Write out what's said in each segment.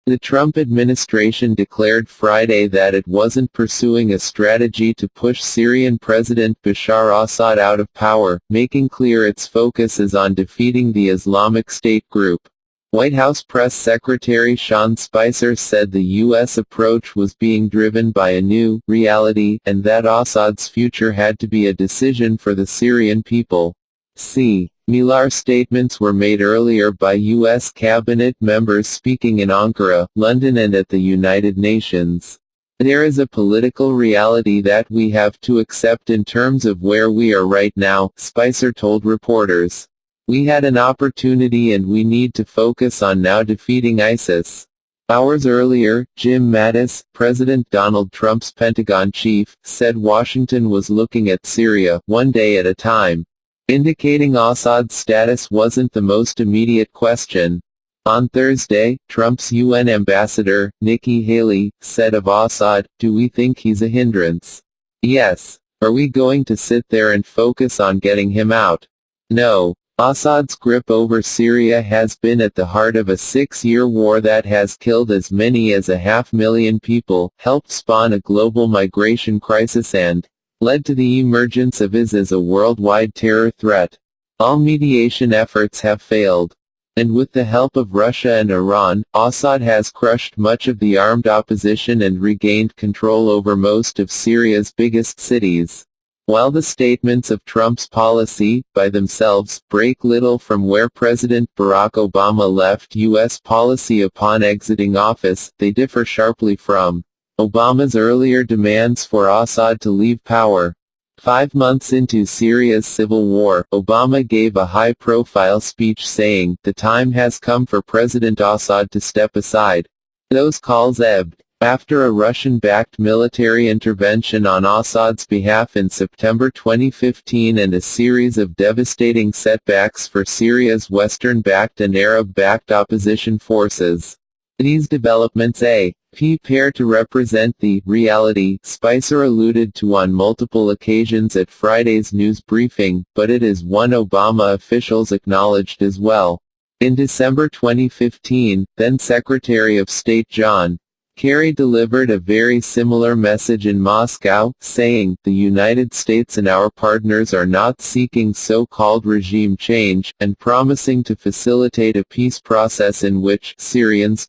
The Trump administration declared Friday that it wasn't pursuing a strategy to push Syrian President Bashar Assad out of power, making clear its focus is on defeating the Islamic State group. White House Press Secretary Sean Spicer said the U.S. approach was being driven by a new reality, and that Assad's future had to be a decision for the Syrian people. Similar statements were made earlier by U.S. cabinet members speaking in Ankara, London and at the United Nations. There is a political reality that we have to accept in terms of where we are right now, Spicer told reporters. We had an opportunity and we need to focus on now defeating ISIS. Hours earlier, Jim Mattis, President Donald Trump's Pentagon chief, said Washington was looking at Syria one day at a time, indicating Assad's status wasn't the most immediate question. On Thursday, Trump's UN ambassador, Nikki Haley, said of Assad, "Do we think he's a hindrance? Yes. Are we going to sit there and focus on getting him out? No. Assad's grip over Syria has been at the heart of a 6-year war that has killed as many as 500,000 people, helped spawn a global migration crisis and led to the emergence of IS as a worldwide terror threat. All mediation efforts have failed. And with the help of Russia and Iran, Assad has crushed much of the armed opposition and regained control over most of Syria's biggest cities." While the statements of Trump's policy, by themselves, break little from where President Barack Obama left U.S. policy upon exiting office, they differ sharply from Obama's earlier demands for Assad to leave power. 5 months into Syria's civil war, Obama gave a high-profile speech saying, "The time has come for President Assad to step aside." Those calls ebbed after a Russian-backed military intervention on Assad's behalf in September 2015 and a series of devastating setbacks for Syria's Western-backed and Arab-backed opposition forces. These developments appear to represent the reality Spicer alluded to on multiple occasions at Friday's news briefing, but it is one Obama officials acknowledged as well. In December 2015, then Secretary of State John Kerry delivered a very similar message in Moscow, saying, "The United States and our partners are not seeking so-called regime change," and promising to facilitate a peace process in which Syrians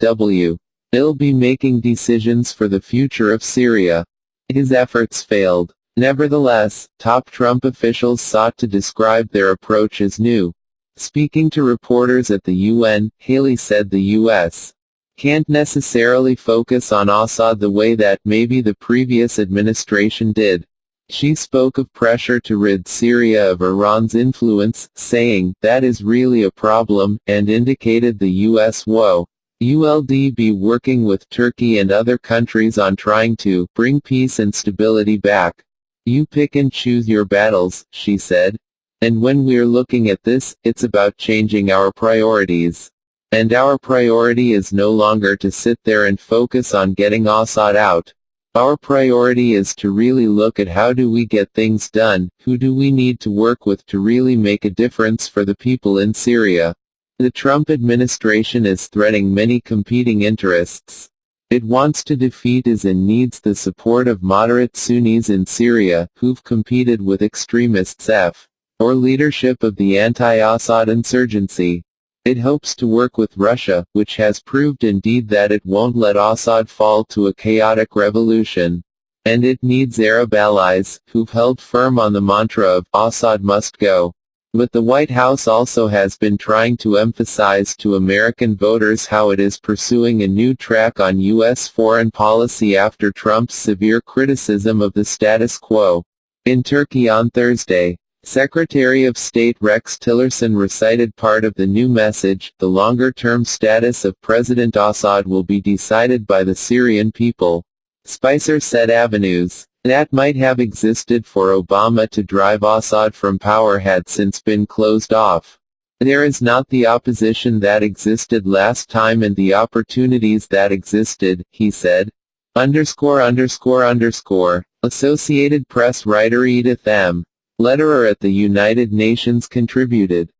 will be making decisions for the future of Syria. His efforts failed. Nevertheless, top Trump officials sought to describe their approach as new. Speaking to reporters at the UN, Haley said the U.S. can't necessarily focus on Assad the way that maybe the previous administration did. She spoke of pressure to rid Syria of Iran's influence, saying, "That is really a problem," and indicated the U.S. will be working with Turkey and other countries on trying to bring peace and stability back. "You pick and choose your battles," she said. "And when we're looking at this, it's about changing our priorities. And our priority is no longer to sit there and focus on getting Assad out. Our priority is to really look at how do we get things done, who do we need to work with to really make a difference for the people in Syria." The Trump administration is threading many competing interests. It wants to defeat IS and needs the support of moderate Sunnis in Syria, who've competed with extremists or leadership of the anti-Assad insurgency. It hopes to work with Russia, which has proved indeed that it won't let Assad fall to a chaotic revolution. And it needs Arab allies, who've held firm on the mantra of, "Assad must go." But the White House also has been trying to emphasize to American voters how it is pursuing a new track on U.S. foreign policy after Trump's severe criticism of the status quo. In Turkey on Thursday, Secretary of State Rex Tillerson recited part of the new message: "The longer-term status of President Assad will be decided by the Syrian people." Spicer said avenues that might have existed for Obama to drive Assad from power had since been closed off. "There is not the opposition that existed last time and the opportunities that existed," he said. Associated Press writer Edith M. Lederer at the United Nations contributed.